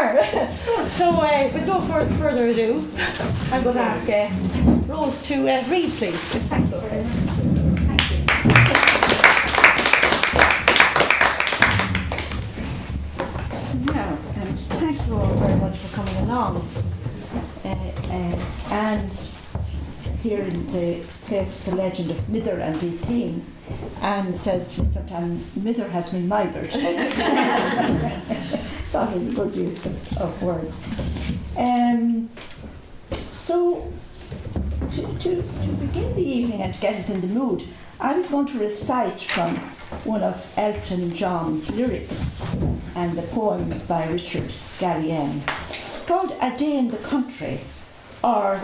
are. So with no further ado, I'm going to ask Rose to read, please, if that's okay. Thank you. So now, and thank you all very much for coming along. And here in the place, the legend of Mither and the theme, Anne says to me sometimes, Mither has me mithered. That is a good use of words. So, to begin the evening and to get us in the mood, I was going to recite from one of Elton John's lyrics and the poem by Richard Gallienne. It's called A Day in the Country, or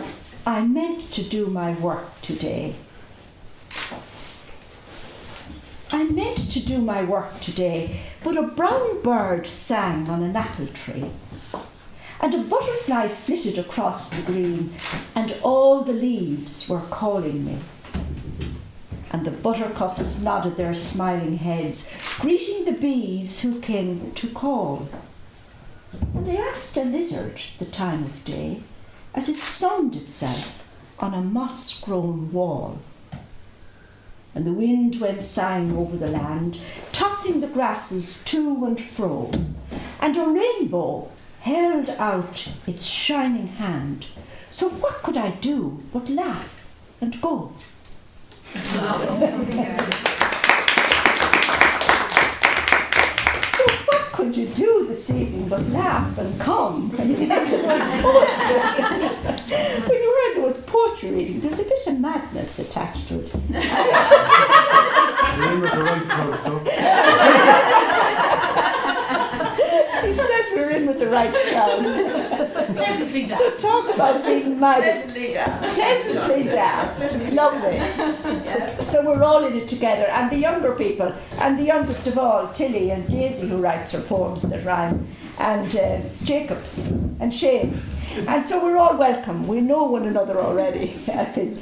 I meant to do my work today. I meant to do my work today, but a brown bird sang on an apple tree, and a butterfly flitted across the green, and all the leaves were calling me. And the buttercups nodded their smiling heads, greeting the bees who came to call. And they asked a lizard the time of day, as it sunned itself on a moss-grown wall. And the wind went sighing over the land, tossing the grasses to and fro, and a rainbow held out its shining hand. So what could I do but laugh and go? So what could you do this evening but laugh and come? When you heard there was poetry reading, there's a bit of madness attached to it. You're in with the right crowd, so. He says we're in with the right crowd. Pleasantly daft. So talk about being mad. Pleasantly daft. Pleasantly daft. Lovely. Yeah. So we're all in it together, and the younger people, and the youngest of all, Tilly and Daisy, who writes her poems that rhyme, and Jacob and Shane. And so we're all welcome. We know one another already, I think.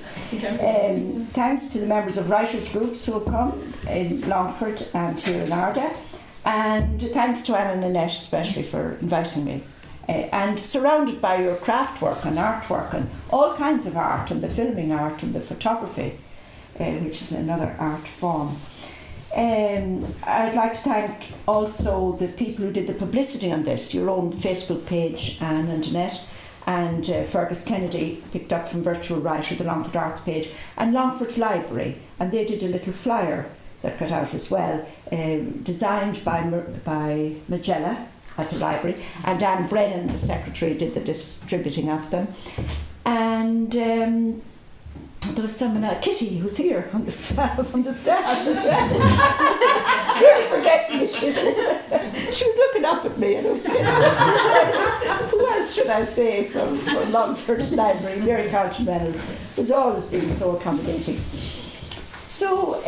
Thanks to the members of writers' groups who have come in Longford and here in Arda. And thanks to Anne and Annette especially for inviting me. And surrounded by your craft work and artwork and all kinds of art, and the filming art and the photography, which is another art form. I'd like to thank also the people who did the publicity on this, your own Facebook page, Anne and Annette, and Fergus Kennedy picked up from Virtual Writer, the Longford Arts page, and Longford Library, and they did a little flyer that got out as well, designed by Magella at the library, and Anne Brennan, the secretary, did the distributing of them. And there was someone, Kitty, who's here on the staff as well. Really forgetting it. She was looking up at me, and I was saying, who else should I say from Longford Library? Mary Carlton Reynolds, who's always been so accommodating. So,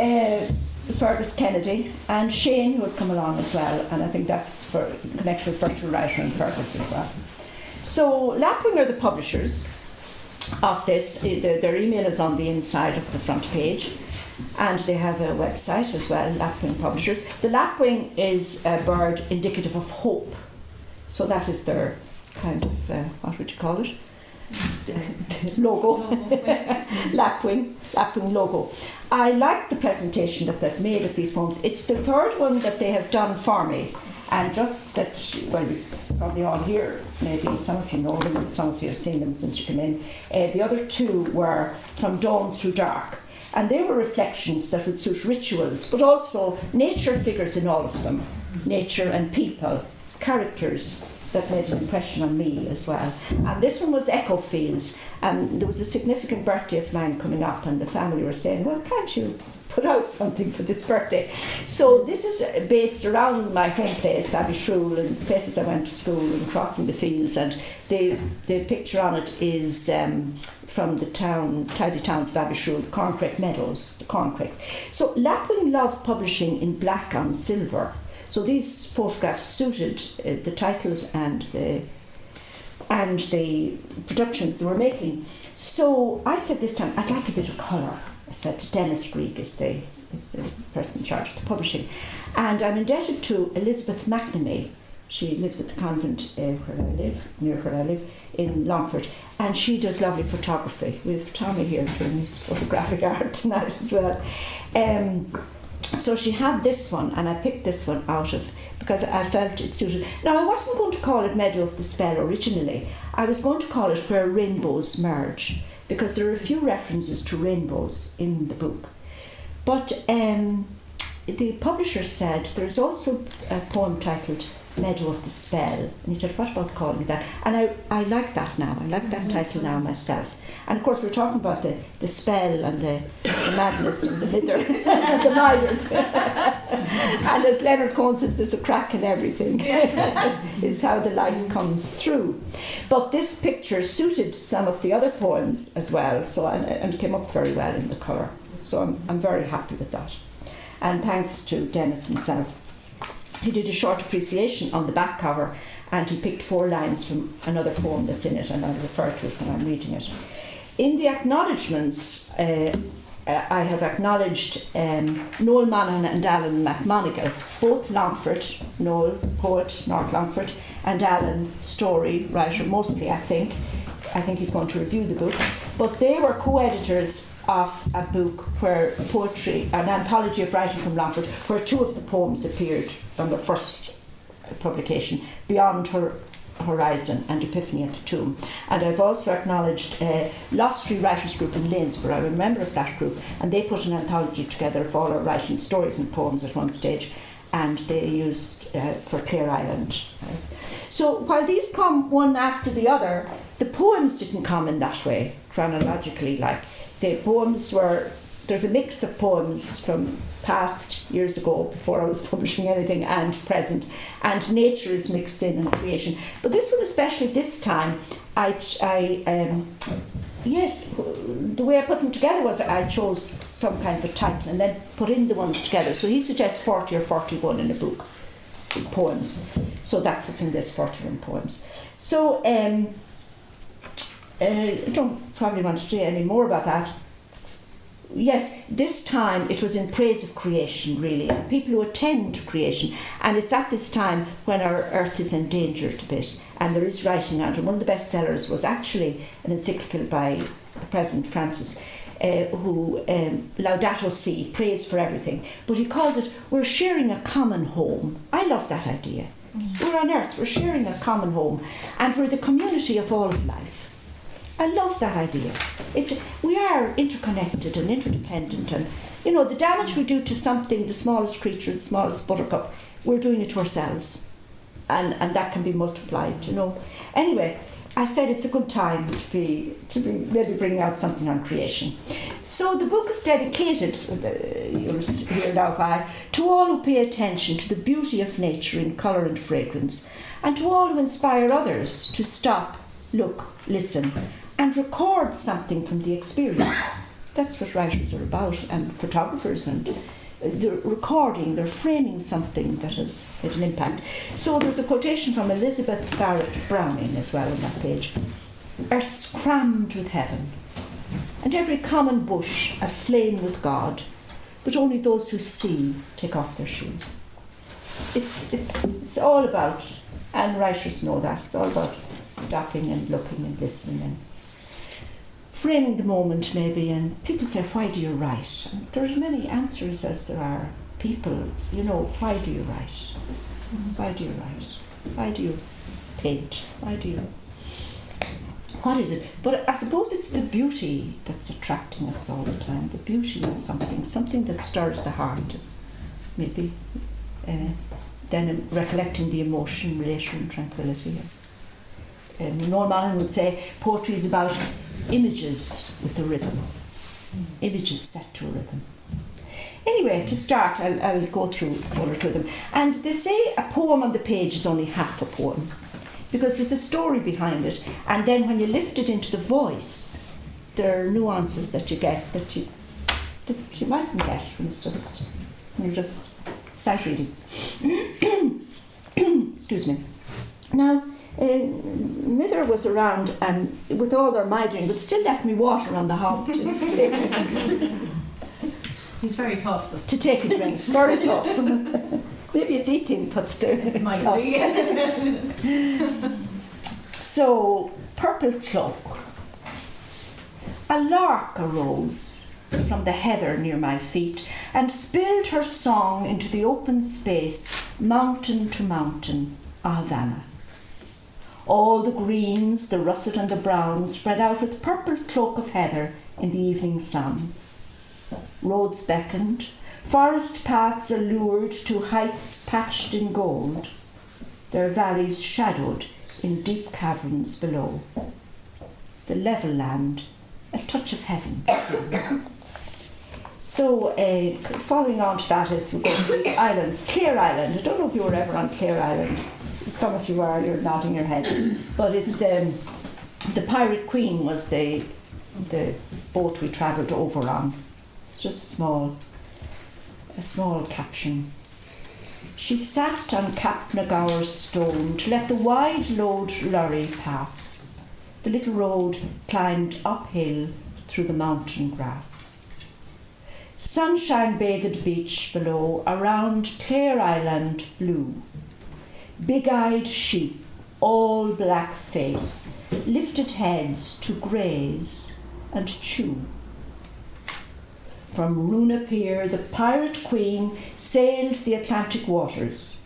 Fergus Kennedy and Shane, who has come along as well, and I think that's for in connection with Virtual Writer and Fergus as well. So Lapwing are the publishers of this. Their email is on the inside of the front page, and they have a website as well, Lapwing Publishers. The lapwing is a bird indicative of hope, so that is their kind of, what would you call it? Logo. Lapwing logo. I like the presentation that they've made of these poems. It's the third one that they have done for me, and just that, well, you probably all here, maybe some of you know them and some of you have seen them since you came in. The other two were From Dawn Through Dark, and they were reflections that would suit rituals, but also nature figures in all of them, nature and people, characters that made an impression on me as well. And this one was Echo Fields, and there was a significant birthday of mine coming up, and the family were saying, well, can't you put out something for this birthday? So this is based around my home place, Abbeyshrew, and places I went to school and crossing the fields, and the picture on it is from the tidy towns of Abbeyshrew, the Corncrake Meadows, the Corncrakes. So Lapwing love publishing in black on silver. So these photographs suited the titles and the productions they were making. So I said this time, I'd like a bit of colour. I said to Dennis Greig is the person in charge of the publishing. And I'm indebted to Elizabeth McNamee, She lives at the convent near where I live, in Longford, and she does lovely photography. We have Tommy here doing his photographic art tonight as well. So she had this one, and I picked this one out of, because I felt it suited. Now, I wasn't going to call it Meadow of the Spell originally. I was going to call it Where Rainbows Merge, because there are a few references to rainbows in the book. But the publisher said there's also a poem titled Meadow of the Spell, and he said, what about calling it that? And I like that now. I like that title now myself. And of course we're talking about the spell and the madness and the mither and the mild. And as Leonard Cohen says, there's a crack in everything. It's how the light comes through. But this picture suited some of the other poems as well, so and came up very well in the colour. So I'm very happy with that. And thanks to Dennis himself. He did a short appreciation on the back cover, and he picked 4 lines from another poem that's in it, and I'll refer to it when I'm reading it. In the acknowledgements, I have acknowledged Noel Monaghan and Alan McMonigal, both Longford, Noel, poet, North Longford, and Alan, story writer, mostly I think. I think he's going to review the book. But they were co-editors of a book where poetry, an anthology of writing from Longford, where 2 of the poems appeared on the first publication, Beyond Her Horizon and Epiphany at the Tomb. And I've also acknowledged Lost Tree Writers Group in Lanesborough. I'm a member of that group, and they put an anthology together of all our writing stories and poems at one stage, and they used for Clare Island. So while these come one after the other, the poems didn't come in that way, chronologically. Like, the poems were, there's a mix of poems from past years ago, before I was publishing anything, and present, and nature is mixed in and creation. But this one, especially this time, yes, the way I put them together was I chose some kind of a title and then put in the ones together. So he suggests 40 or 41 in a book, poems. So that's what's in this, 41 poems. So I don't probably want to say any more about that. Yes, this time it was in praise of creation, really, and people who attend to creation. And it's at this time when our earth is endangered a bit, and there is writing on it. And one of the bestsellers was actually an encyclical by the President Francis, who Laudato Si, praise for everything. But he calls it, we're sharing a common home. I love that idea. We're on earth, we're sharing a common home, and we're the community of all of life. I love that idea. We are interconnected and interdependent, and you know, the damage we do to something, the smallest creature, the smallest buttercup, we're doing it to ourselves, and that can be multiplied, you know. Anyway, I said it's a good time to be maybe bringing out something on creation. So the book is dedicated, you'll hear now why, to all who pay attention to the beauty of nature in colour and fragrance, and to all who inspire others to stop, look, listen, and record something from the experience. That's what writers are about, and photographers, and they're recording, they're framing something that has had an impact. So there's a quotation from Elizabeth Barrett Browning as well on that page. Earth's crammed with heaven, and every common bush aflame with God, but only those who see take off their shoes. It's all about, and writers know that, it's all about stopping and looking and listening and framing the moment maybe. And people say, why do you write? And there are as many answers as there are people, you know. Why do you write? Why do you write? Why do you paint? Why do you, what is it? But I suppose it's the beauty that's attracting us all the time, the beauty in something that stirs the heart, maybe then recollecting the emotion later in tranquility. Noel Monaghan would say poetry is about images with a rhythm, images set to a rhythm. Anyway, to start, I'll go through one or two of them. And they say a poem on the page is only half a poem, because there's a story behind it, and then when you lift it into the voice, there are nuances that you get that you mightn't get when you're just sight reading. Excuse me. Now, Mither was around, and with all their mithering, but still left me water on the hob He's very thoughtful. to take a drink. Very thoughtful. Maybe it's eating, but still. It might be. So, Purple Cloak. A lark arose from the heather near my feet and spilled her song into the open space, mountain to mountain, a Havana. All the greens, the russet and the brown spread out with purple cloak of heather in the evening sun. Roads beckoned, forest paths allured to heights patched in gold, their valleys shadowed in deep caverns below. The level land, a touch of heaven. So, following on to that is we go to the islands. Clare Island. I don't know if you were ever on Clare Island. Some of you are, you're nodding your head. But it's the Pirate Queen was the boat we travelled over on. Just a small caption. She sat on Cap Nagour's stone to let the wide load lorry pass. The little road climbed uphill through the mountain grass. Sunshine bathed beach below, around Clare Island blue. Big-eyed sheep, all black face, lifted heads to graze and chew. From Runa Pier, the Pirate Queen sailed the Atlantic waters.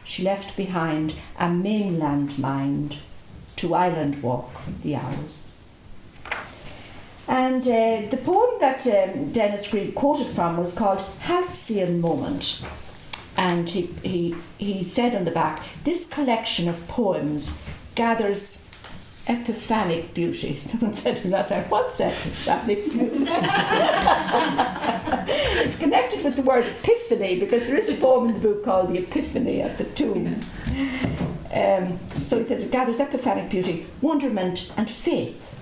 She left behind a mainland mind to island walk the hours. And the poem that Dennis Green quoted from was called Halcyon Moment. And he said on the back, this collection of poems gathers epiphanic beauty. Someone said to me last night, what's epiphanic beauty? It's connected with the word epiphany because there is a poem in the book called The Epiphany at the Tomb. So he said it gathers epiphanic beauty, wonderment and faith,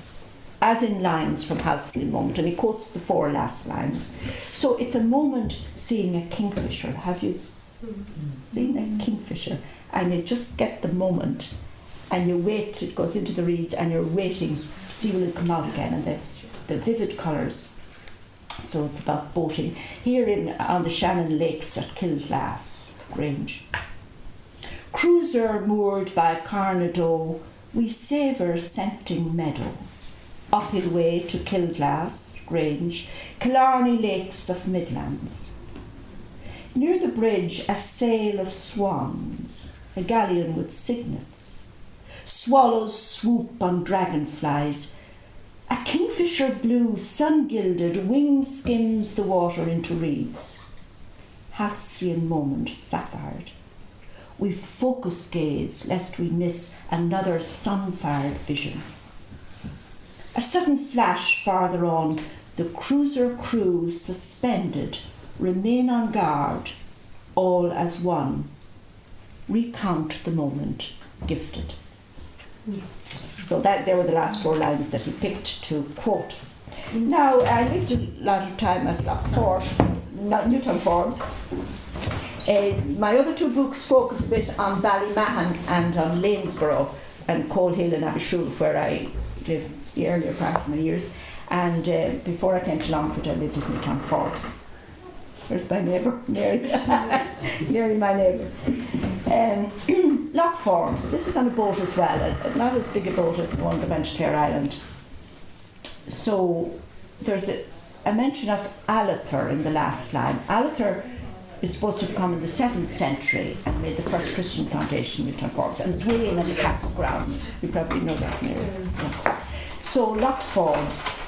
as in lines from Halcyon Moment, and he quotes the 4 last lines. So it's a moment seeing a kingfisher. Have you seen a kingfisher? And you just get the moment and you wait, it goes into the reeds and you're waiting to see will it come out again, and the vivid colours. So it's about boating. Here on the Shannon Lakes at Kilglass Grange. Cruiser moored by Carnadoe, we savour scenting meadow. Uphill way to Kilglass Grange, Killarney Lakes of Midlands. Near the bridge a sail of swans, a galleon with cygnets. Swallows swoop on dragonflies. A kingfisher blue, sun-gilded, wing skims the water into reeds. Halcyon moment, sapphired. We focus gaze lest we miss another sun-fired vision. A sudden flash farther on, the cruiser crew suspended, remain on guard, all as one. Recount the moment, gifted. So there were the last 4 lines that he picked to quote. Now, I lived a lot of time at Newton Forbes. My other 2 books focus a bit on Ballymahan and on Lanesborough and Coalhill and Abbeyshule, where I lived the earlier part of my years. And before I came to Longford, I lived at Newton Forbes. Where's my neighbour? Nearly my neighbour. Lock Forbes. This was on a boat as well, not as big a boat as the one that went to Clare Island. So there's a mention of Alather in the last line. Alather is supposed to have come in the 7th century and made the first Christian foundation in Newton Forbes, and it's way in the castle grounds. You probably know that near. Yeah. So Loch Forbes.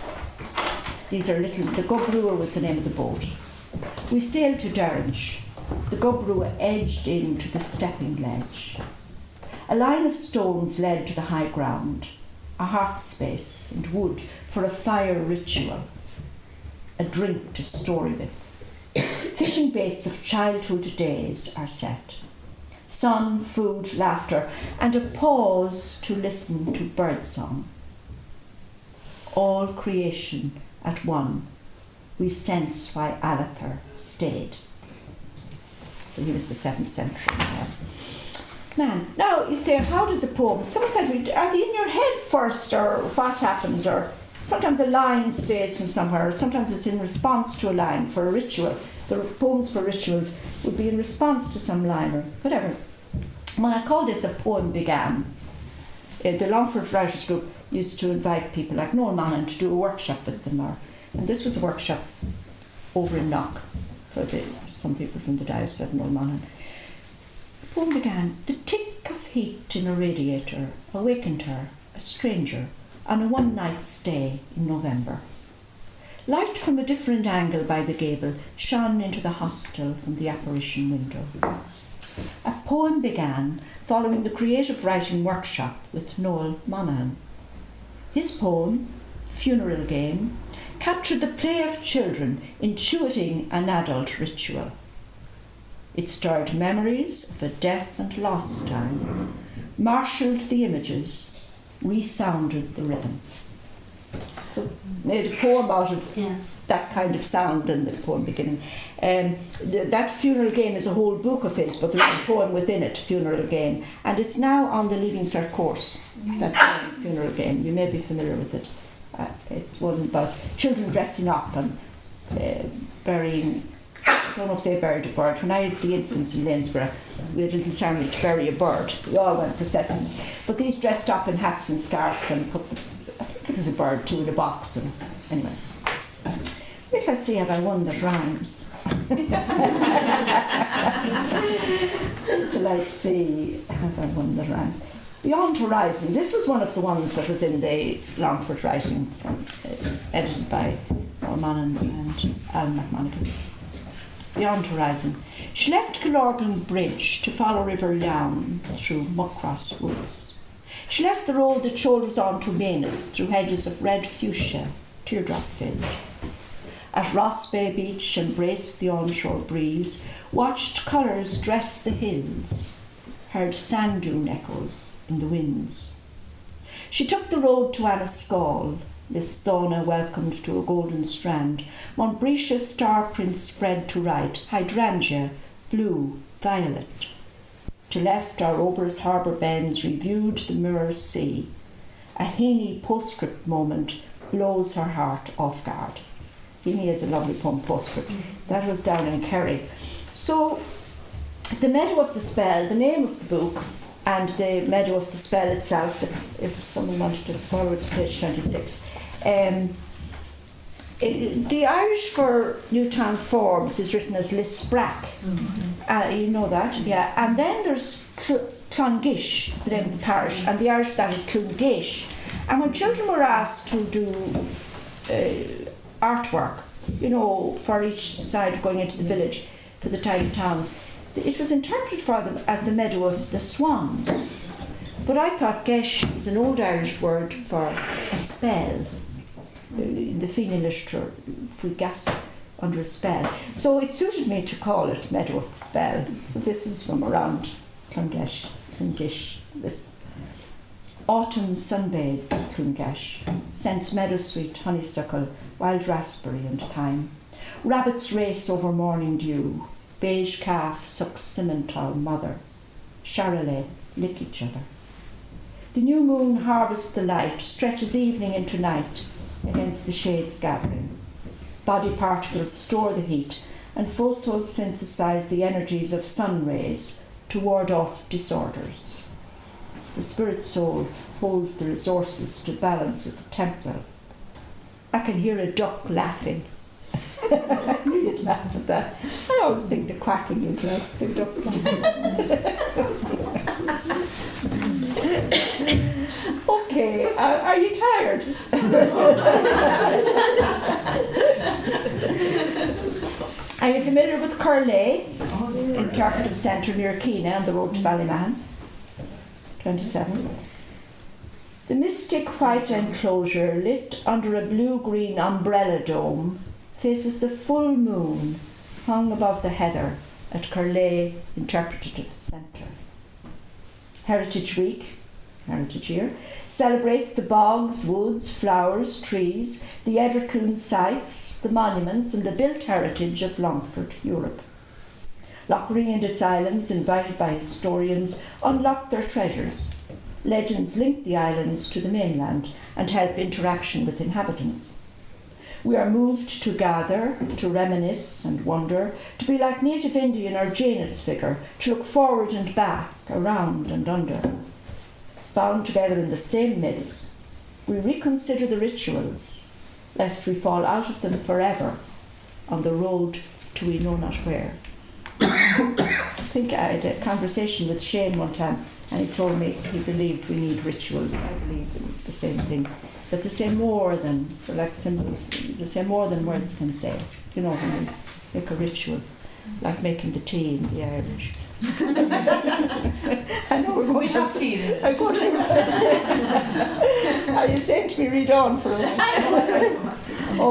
These are little. The Gobrewer was the name of the boat. We sailed to Derringe. The Gobrewer edged into the stepping ledge. A line of stones led to the high ground, a hearth space and wood for a fire ritual, a drink to story with. Fishing baits of childhood days are set. Sun, food, laughter, and a pause to listen to birdsong. All creation at one, we sense why Alather stayed. So he was the 7th century man. Now you say, how does a poem? Someone said, are they in your head first, or what happens? Or sometimes a line stays from somewhere, or sometimes it's in response to a line for a ritual. the poems for rituals would be in response to some line or whatever. When I call this a poem began, the Longford Writers Group used to invite people like Noel Moran to do a workshop with them, and this was a workshop over in Knock for some people from the diocese of Noel Moran. The poem began, the tick of heat in a radiator awakened her, a stranger, on a one-night stay in November. Light from a different angle by the gable shone into the hostel from the apparition window. A poem began following the creative writing workshop with Noel Moran. His poem, Funeral Game, captured the play of children intuiting an adult ritual. It stirred memories of a death and loss time, marshalled the images, resounded the rhythm. So made a poem out of that kind of sound in the poem beginning. That Funeral Game is a whole book of his, but there's a poem within it, Funeral Game, and it's now on the Leaving Cert course, that poem, Funeral Game. You may be familiar with it. It's one about children dressing up and burying. I don't know if they buried a bird. When I had the infants in Lanesborough, we had a little ceremony to bury a bird. We all went processing. But these dressed up in hats and scarves and put I think it was a bird too in a box. And anyway, wait till I see have I one that rhymes. Till I see have I one that rhymes. Beyond Horizon. This was one of the ones that was in the Longford writing, edited by Moran and Alan McMonaghan. Beyond Horizon. She left Killorglin Bridge to follow River Lown through Muckross Woods. She left the road that shoulders on to Manus through hedges of red fuchsia, teardrop filled. At Ross Bay Beach embraced the onshore breeze, watched colours dress the hills, heard sand dune echoes in the winds. She took the road to Annascaul, Listhona welcomed to a golden strand, Montbretia's star prints spread to right, hydrangea, blue, violet. To left, our Ober's harbour bends reviewed the mirror sea. A Heaney postscript moment blows her heart off guard. Heaney has a lovely poem, Postscript. That was down in Kerry. So, The Meadow of the Spell, the name of the book, and the Meadow of the Spell itself, if someone wanted to follow, it's page 26. The Irish for Newtown Forbes is written as Lisbrack. You know that, yeah. And then there's Clongish, is the name of the parish, and the Irish for that is Clongaish. And when children were asked to do artwork, you know, for each side going into the village, for the tiny towns, it was interpreted for them as the Meadow of the Swans. But I thought Gesh is an old Irish word for a spell. In the Fine literature, if we gasp under a spell. So it suited me to call it Meadow of the Spell. So this is from around Clongish. This autumn sunbathes Clongish, scents meadowsweet, honeysuckle, wild raspberry and thyme. Rabbits race over morning dew. Beige calf sucks Simmental mother. Charolais lick each other. The new moon harvests the light, stretches evening into night against the shades gathering. Body particles store the heat, and photosynthesize the energies of sun rays to ward off disorders. The spirit soul holds the resources to balance with the temporal. I can hear a duck laughing. I knew you'd laugh at that. I always think the quacking is less the duck laughing. Okay, are you tired? Are you familiar with Curlay, Interpretive Centre near Keena on the road to Ballymahan? 27. The mystic white enclosure, lit under a blue-green umbrella dome, faces the full moon hung above the heather at Curlay Interpretive Centre. Heritage Week, Heritage Year, celebrates the bogs, woods, flowers, trees, the Edderclune sites, the monuments and the built heritage of Longford, Europe. Lochrie and its islands, invited by historians, unlock their treasures. Legends link the islands to the mainland and help interaction with inhabitants. We are moved to gather, to reminisce and wonder, to be like native Indian or Janus figure, to look forward and back, around and under. Bound together in the same myths, we reconsider the rituals, lest we fall out of them forever on the road to we know not where. I think I had a conversation with Shane one time, and he told me he believed we need rituals. I believe in the same thing. But they say more than, they're like symbols, they say more than words can say. You know, when you make a ritual, like making the tea in the Irish. I know we're going We to have tea in it. I'm going to. Are you saying to me read on for a while?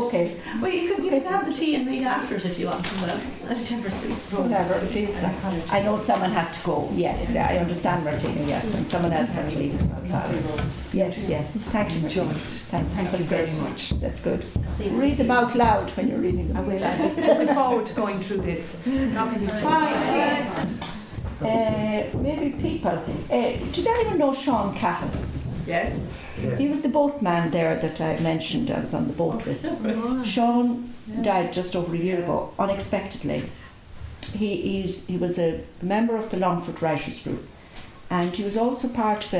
Okay. Well, you can have the tea and read after it if you want as well. Whichever suits. Whatever it feels like. I know someone had to go. Yes, I understand, Martina. Yes, and someone else had to leave as well. Yes, yeah. Thank you, Martina. Thanks. Thank you very much. That's good. Read them out loud when you're reading them. I will. I'm looking forward to going through this. Maybe people. Did anyone know Sean Cahill? Yes. He was the boatman there that I mentioned. I was on the boat with. Sean died just over a year ago, unexpectedly. He was a member of the Longford Writers Group, and he was also part of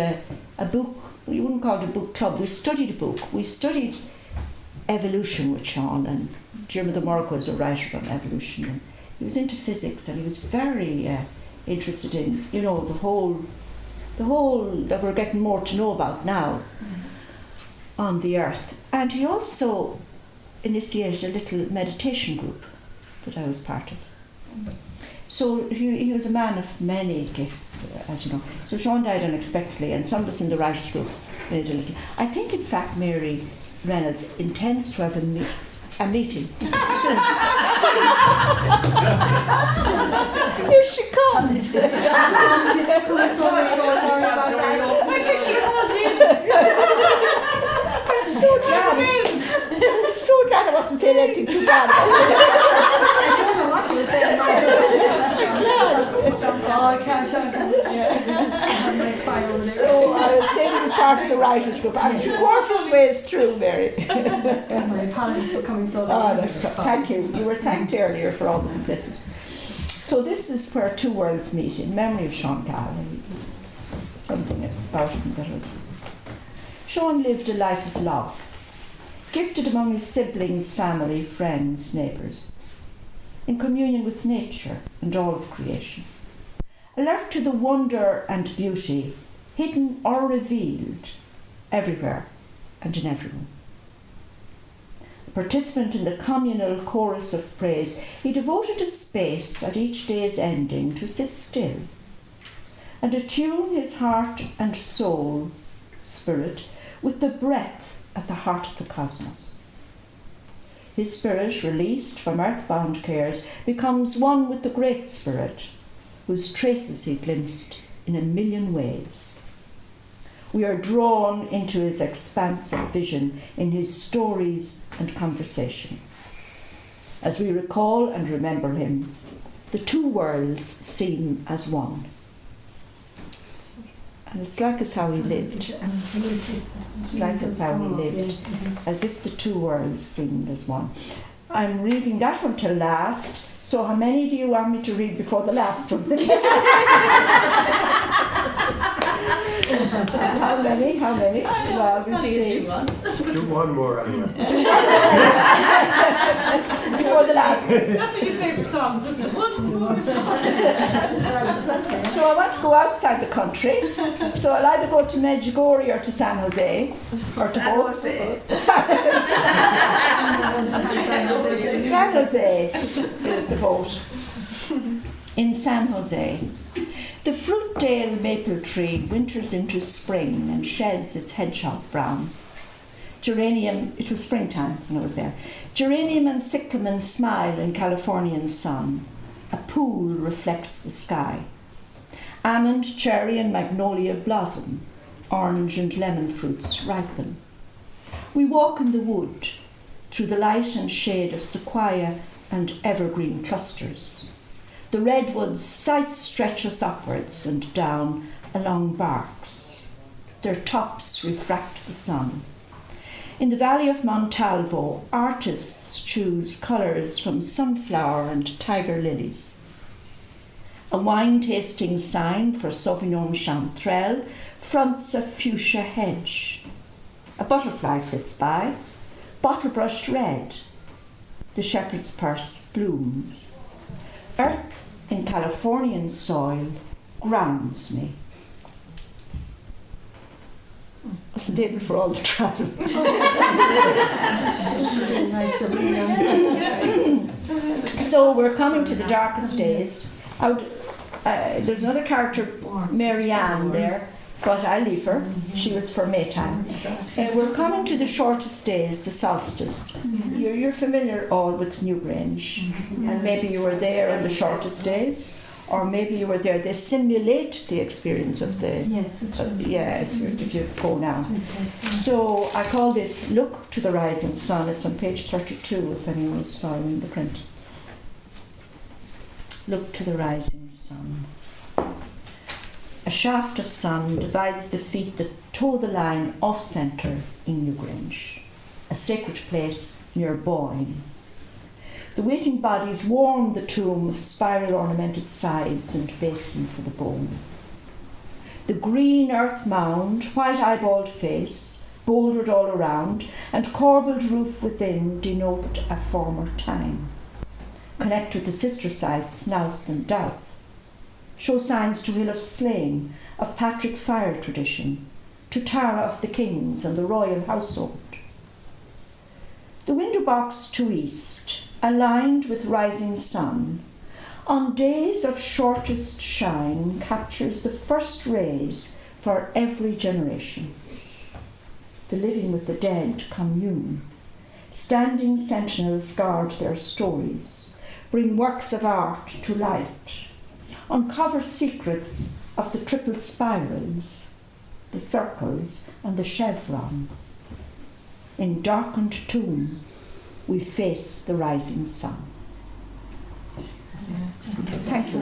a book. We wouldn't call it a book club. We studied a book. We studied evolution with Sean, and Jim the Morg was a writer on evolution. And he was into physics, and he was very interested in, you know, the whole that we're getting more to know about now on the earth. And he also initiated a little meditation group that I was part of. So he was a man of many gifts, as you know. So Sean died unexpectedly, and some of us in the writers group made a little. I think, in fact, Mary Reynolds intends to have a meeting soon. Here she comes. Why did she call in? I'm so glad. I'm so glad I wasn't saying anything too bad about it. I don't know what you were saying. I'm glad. So I was saying he was part of the writers group. I'm 3/4 ways through, Mary. My apologies for coming so Oh, late. thank you. You were thanked earlier for all the complicity. So this is where two worlds meet, in memory of Sean Cahill. Something about him that was. Sean lived a life of love, gifted among his siblings, family, friends, neighbours, in communion with nature and all of creation, alert to the wonder and beauty, hidden or revealed, everywhere and in everyone. A participant in the communal chorus of praise, he devoted a space at each day's ending to sit still and attune his heart and soul, spirit, with the breath at the heart of the cosmos. His spirit, released from earthbound cares, becomes one with the Great Spirit, whose traces he glimpsed in a million ways. We are drawn into his expansive vision in his stories and conversation. As we recall and remember him, the two worlds seem as one. And it's like it's how he lived. Absolutely. It's like it's how he lived, as if the two worlds seemed as one. I'm reading that one till last, so how many do you want me to read before the last one? How many? Well, we'll see. Do one more anyway. Before the last one. That's what you say for songs, isn't it? One more song. So I want to go outside the country, so I'll either go to Medjugorje or to San Jose, or to both. San Jose is the vote. In San Jose, the Fruitdale maple tree winters into spring and sheds its hedgehog brown. Geranium, it was springtime when I was there. Geranium and cyclamen smile in Californian sun. A pool reflects the sky. Almond, cherry and magnolia blossom. Orange and lemon fruits ripen. We walk in the wood, through the light and shade of sequoia and evergreen clusters. The redwoods' sight stretch us upwards and down along barks. Their tops refract the sun. In the valley of Montalvo, artists choose colours from sunflower and tiger lilies. A wine-tasting sign for Sauvignon Chanterelle fronts a fuchsia hedge. A butterfly flits by, bottle-brushed red. The shepherd's purse blooms. Earth in Californian soil grounds me. It's a table for all the travel. So we're coming to the darkest days. There's another character, Marianne, there, but I'll leave her. She was for Maytime. We're coming to the shortest days, the solstice. You're familiar all with Newgrange, and maybe you were there on the shortest days, or maybe you were there. They simulate the experience of the. Yes, that's right. If you go now. So I call this "Look to the Rising Sun." It's on page 32 if anyone is following the print. Look to the rising sun. A shaft of sun divides the feet that toe the line off-centre in Newgrange, a sacred place near Boyne. The waiting bodies warm the tomb of spiral-ornamented sides and basin for the bone. The green earth mound, white-eyeballed face, bouldered all around, and corbelled roof within denote a former time. Connect with the sister sites, Nouth and Douth. Show signs to Hill of Slane, of Patrick Fire tradition, to Tara of the Kings and the royal household. The window box to east, aligned with rising sun, on days of shortest shine captures the first rays for every generation. The living with the dead commune. Standing sentinels guard their stories, bring works of art to light, uncover secrets of the triple spirals, the circles and the chevron. In darkened tomb, we face the rising sun. Thank you.